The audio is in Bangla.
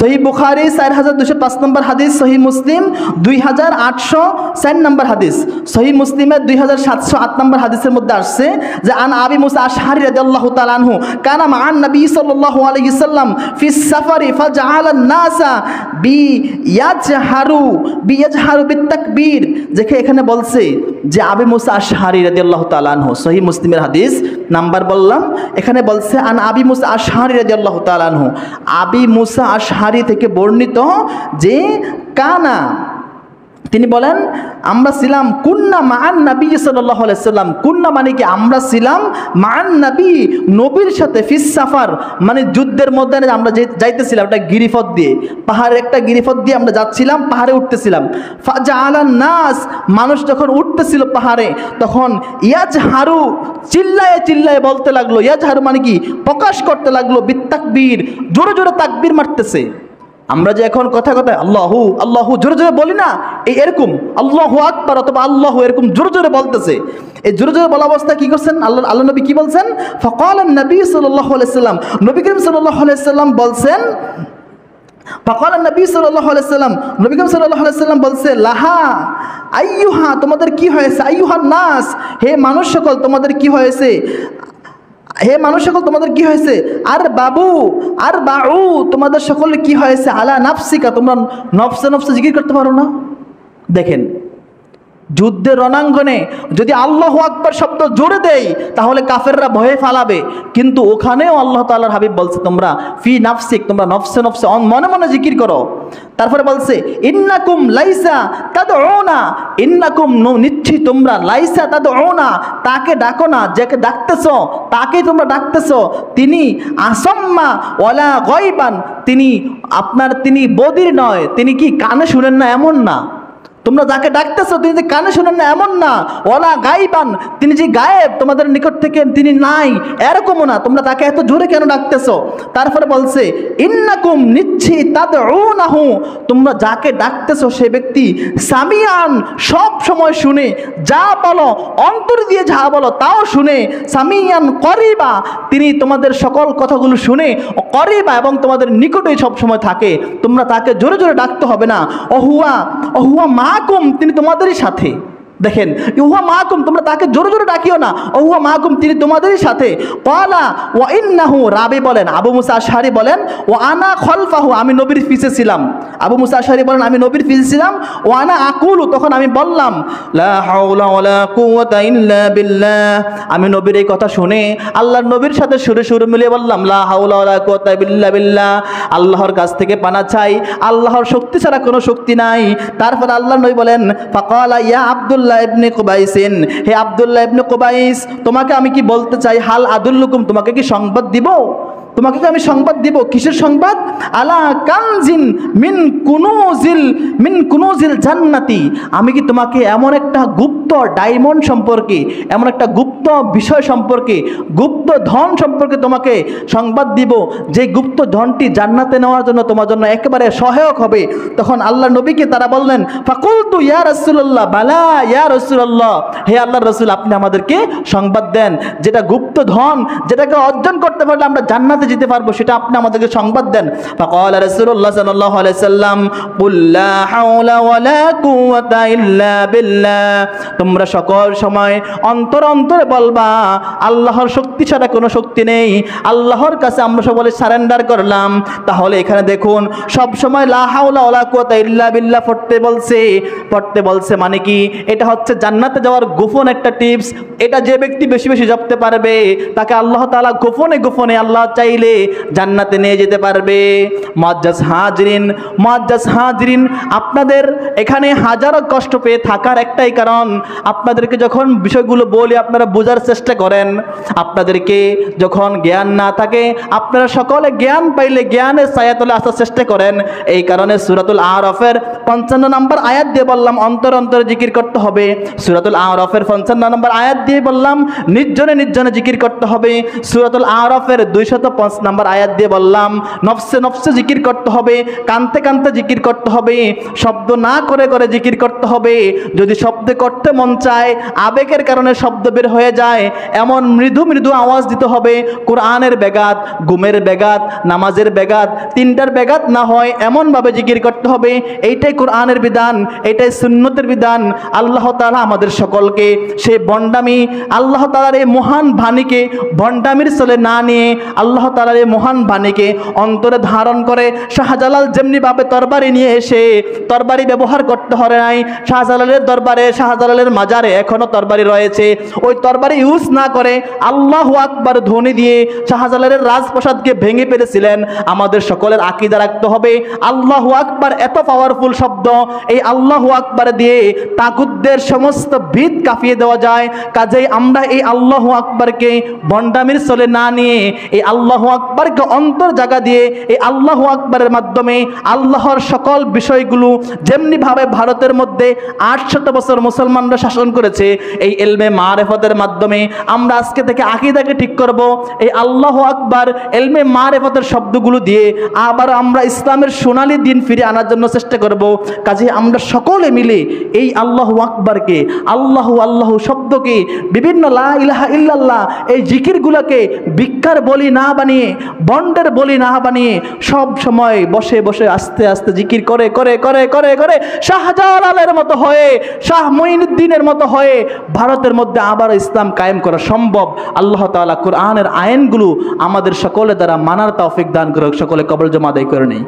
সহিহ বুখারী 4205 নম্বর হাদিস, সহিহ মুসলিম 2804 নম্বর হাদিস, সহিহ মুসলিমের 2708 নম্বর হাদিসের মধ্যে আসছে যে আন আবি মুসা আশআরী রাদিয়াল্লাহু তাআলা আনহু কানা মা'আন নবী সাল্লাল্লাহু আলাইহি সাল্লাম ফিস সাফারি ফাজআলা আন-নাসা বিয়াজহারু বিতাকবীর। দেখে এখানে বলছে যে আবি মুসা আশআরী রাদিয়াল্লাহু তাআলা আনহু, সহিহ মুসলিমের হাদিস নাম্বার বললাম, এখানে বলছে আন আবি মুসা আশআরী রাদিয়াল্লাহু তাআলা আনহু, আবি মুসা আশআরী থেকে বর্ণিত যে কানা, তিনি বলেন আমরা ছিলাম কুন্না মা'আন নবী সাল্লাল্লাহু আলাইহি সাল্লাম, কুন্না মানে কি আমরা ছিলাম, মা'আন নবী নবীর সাথে, ফিস সাফার মানে যুদ্ধের ময়দানে আমরা যাইতেছিলাম একটা গিরিপথ দিয়ে, পাহাড়ের একটা গিরিপথ দিয়ে আমরা যাচ্ছিলাম, পাহাড়ে উঠতেছিলাম। ফাজআলান নাস মানুষ যখন উঠতেছিল পাহাড়ে তখন ইয়াজহারু চিল্লায়ে চিল্লায়ে বলতে লাগলো, ইয়াজহারু মানে কি প্রকাশ করতে লাগলো, বিতাকবীর জোরে জোরে তাকবীর মারতেছে। আমরা যে এখন কথা কথায় আল্লাহু আল্লাহু জোরে জোরে বলি না, এই এরকম আল্লাহু আকবার অথবা আল্লাহু এরকম জোরে জোরে বলতেছে। এই জোরে জোরে বলা অবস্থা কি করছেন আল্লাহ নবী কি বলছেন, ফাকালান নবী সাল্লাল্লাহু আলাইহি সাল্লাম, নবী করিম সাল্লাল্লাহু আলাইহি সাল্লাম বলছেন, ফাকালান নবী সাল্লাল্লাহু আলাইহি সাল্লাম, নবী করিম সাল্লাল্লাহু আলাইহি সাল্লাম বলছে লাহা আইয়ুহা তোমাদের কি হয়েছে, আইয়ুহান নাস হে মানুষ সকল তোমাদের কি হয়েছে, হে মানুষ সকল তোমাদের কি হয়েছে, আর বাবু আর বাউ তোমাদের সকলের কি হয়েছে, আলা নাফসিকা তোমরা নফসে নফসে জিকির করতে পারো না। দেখেন যুদ্ধের রণাঙ্গনে যদি আল্লাহু আকবার শব্দ জোরে দেই তাহলে কাফেররা ভয়ে ফালাবে, কিন্তু ওখানেও আল্লাহ তাআলার হাবিব বলছে তোমরা ফি নাফসিক তোমরা নফসে নফসে মনে মনে জিকির করো। তারপরে বলছে ইন্নাকুম লাইসা তাদউনা, ইন্নাকুম নিশ্চয়ই তোমরা, লাইসা তাদউনা তাকে ডাকো না, যাকে ডাকতেছো তাকেই তোমরা ডাকতেছো, তিনি আসাম্মা ওয়ালা গায়বান তিনি বদির নয়, তিনি কি কানে শুনেন না এমন না, তোমরা যাকে ডাকতেছো তিনি যে কানে শোনেন না এমন না, ওয়ালা গায়বান তিনি যে গায়েব তোমাদের নিকট থেকে তিনি নাই এরকমও না, তোমরা তাকে এত জোরে কেন ডাকতেছো। তারপরে বলছে ইন্নাকুম নিশ্চয়ই তাদউনাহু তোমরা যাকে ডাকতেছো সে ব্যক্তি সামিয়ান সব সময় শুনে, যা বলো অন্তর দিয়ে যা বলো তাও শুনে, সামিয়ান করিবা তিনি তোমাদের সকল কথাগুলো শুনে, করিবা এবং তোমাদের নিকটেই সব সময় থাকে, তোমরা তাকে জোরে জোরে ডাকতে হবে না। অহুয়া মাকুম তিনি তোমাদেরই সাথে। দেখেন ইহুয়া মাকুম তোমরা তাকে জোরে জোরে ডাকিও না, ওহুয়া মাকুম তিনি তোমাদেরই সাথে। ক্বালা ওয়া ইন্নাহু রাবি বলেন, আবু মুসা আশআরী বলেন, ওয়া আনা খলফাহু আমি নবীর পিছে ছিলাম, আবু মুসা আশআরী বলেন আমি নবীর পিছে ছিলাম, ওয়া আনা আকুলু তখন আমি বললাম লা হাওলা ওয়ালা কুওয়াতা ইল্লা বিল্লাহ, আমি নবীর এই কথা শুনে আল্লাহর নবীর সাথে সুরে সুর মিলিয়ে বললাম লা হাওলা ওয়ালা কুওয়াতা ইল্লা বিল্লাহ, আল্লাহর কাছ থেকে পানা চাই, আল্লাহর শক্তি ছাড়া কোনো শক্তি নাই। তারপর আল্লাহর নবী বলেন ফাকালা ইয়া আব্দুল্লাহ ইবনে কুবাইসিন, হে আব্দুল্লাহ ইবনে কুবাইস তোমাকে আমি কি বলতে চাই, হাল আদুল্লুকুম তোমাকে কি সংবাদ দিব, তোমাকে কি আমি সংবাদ দিব, কিসের সংবাদ, আলা কানজিন মিন কুনুজিল জান্নাতি, আমি কি তোমাকে এমন একটা গুপ্ত ডায়মন্ড সম্পর্কে, এমন একটা গুপ্ত বিষয় সম্পর্কে, গুপ্ত ধন সম্পর্কে তোমাকে সংবাদ দিব যে গুপ্ত ধনটি জান্নাতে নেওয়ার জন্য তোমার জন্য একেবারে সহায়ক হবে। তখন আল্লাহ নবীকে তারা বললেন ফাকুলতু ইয়া রাসূলুল্লাহ বালা ইয়া রাসূলুল্লাহ, হে আল্লাহর রাসূল আপনি আমাদেরকে সংবাদ দেন, যেটা গুপ্ত ধন যেটাকে অর্জন করতে পারলে আমরা জান্নাতে যেতে পারবো সেটা আপনি আমাদেরকে সংবাদ দেন। ফাকালা রাসূলুল্লাহ সাল্লাল্লাহু আলাইহি সাল্লাম কুল লা হাওলা ওয়ালা কুওয়াতা ইল্লা বিল্লাহ, তোমরা সকল সময় অন্তরে অন্তরে বলবা আল্লাহর শক্তি ছাড়া কোনো শক্তি নেই, আল্লাহর কাছে আমরা সকলে সারেন্ডার করলাম। তাহলে এখানে দেখুন সব সময় লা হাওলা ওয়ালা কুওয়াতা ইল্লা বিল্লাহ পড়তে বলছে মানে কি, এটা হচ্ছে জান্নাতে যাওয়ার গোপন একটা টিপস, এটা যে ব্যক্তি বেশি বেশি জপতে পারবে তাকে আল্লাহ তাআলা গোপনে গোপনে আল্লাহ চাইলে জান্নাতে নিয়ে যেতে পারবে। মুআজ্জাজ হাজরিন আপনাদের এখানে হাজারো কষ্ট পেয়ে থাকার একটাই কারণ, আপনাদেরকে যখন বিষয়গুলো বলি আপনারা বোঝার চেষ্টা করেন, আপনাদেরকে যখন জ্ঞান না থাকে আপনারা সকলে জ্ঞান পাইলে জ্ঞানের ছায়াতলে আসার চেষ্টা করেন। এই কারণে সূরাতুল আরাফের 55 নম্বর আয়াত দিয়ে বললাম অন্তর অন্তরে জিকির করতে হবে, সূরাতুল আরাফের 55 নম্বর আয়াত দিয়ে বললাম নির্জনে নির্জনে জিকির করতে হবে, সূরাতুল আরাফের 255 5 নম্বর আয়াত দিয়ে বললাম, নফসে নফসে জিকির করতে হবে, কানতে কানতে জিকির করতে হবে, শব্দ না করে করে জিকির করতে হবে। যদি শব্দ করতে মন চায়, আবেগের কারণে শব্দ বের হয়ে যায়, এমন মৃদু মৃদু আওয়াজ দিতে হবে, কোরআনের বেগাত, ঘুমের বেগাত, নামাজের বেগাত, তিনটার বেগাত না হয় এমনভাবে জিকির করতে হবে। এইটাই কোরআনের বিধান, এটাই সুন্নতের বিধান। আল্লাহ তাআলা আমাদের সকলকে সেই ভণ্ডামি, আল্লাহ তাআলার এই মহান বাণীকে ভণ্ডামির চলে না নিয়ে আল্লাহ তাআলার এই মহান বাণীকে অন্তরে ধারণ করে, শাহজালাল যেমনিভাবে তরবারি নিয়ে এসে তরবারি ব্যবহার করতে হয় নাই, শাহজালালের দরবারে, শাহজালালের মাজারে এখনো তরবারি রয়েছে, ওই তরবারি ইউজ না করে আল্লাহু আকবার ধ্বনি দিয়ে শাহজালালের রাজপ্রাসাদকে ভেঙে ফেলেছিলেন। আমাদের সকলের আকীদা রাখতে হবে আল্লাহু আকবার এত পাওয়ারফুল শব্দ, এই আল্লাহু আকবার দিয়ে তাগুতদের সমস্ত ভিত কাঁপিয়ে দেওয়া যায়। কাজেই আমরা এই আল্লাহু আকবারকে ভণ্ডামির চলে না নিয়ে এই আল্লাহু আকবারকে অন্তর জায়গা দিয়ে এই আল্লাহু আকবারের মাধ্যমে আল্লাহর সকল বিষয়গুলো, যেমনিভাবে ভারতের মধ্যে 800 বছর মুসলমানরা শাসন করেছে, এই ইলমে মারিফতের মাধ্যমে আমরা আজকে থেকে আকীদাকে ঠিক করব। এই আল্লাহু আকবার ইলমে মারিফতের শব্দগুলো দিয়ে আবার আমরা ইসলামের সোনালী দিন ফিরে আনার জন্য চেষ্টা করব। কাজে আমরা সকলে মিলে এই আল্লাহু আকবারকে, আল্লাহু আল্লাহু শব্দকে, বিভিন্ন লা ইলাহা ইল্লাল্লাহ এই জিকিরগুলোকে ভিক্ষার বলি না বানিয়ে, বন্ডের বলি না বানিয়ে সব সময় বসে বসে আস্তে আস্তে জিকির করে করে করে করে করে শাহজালালের মতো হয়ে, শাহ মুঈনুদ্দিনের মতো হয়ে ভারতের মধ্যে আবার ইসলাম কায়েম করা সম্ভব। আল্লাহ তাআলা কোরআনের আইনগুলো আমাদের সকলের দ্বারা মানার তৌফিক দান করুক। সকলে কবর জমা আদায় করে নেই।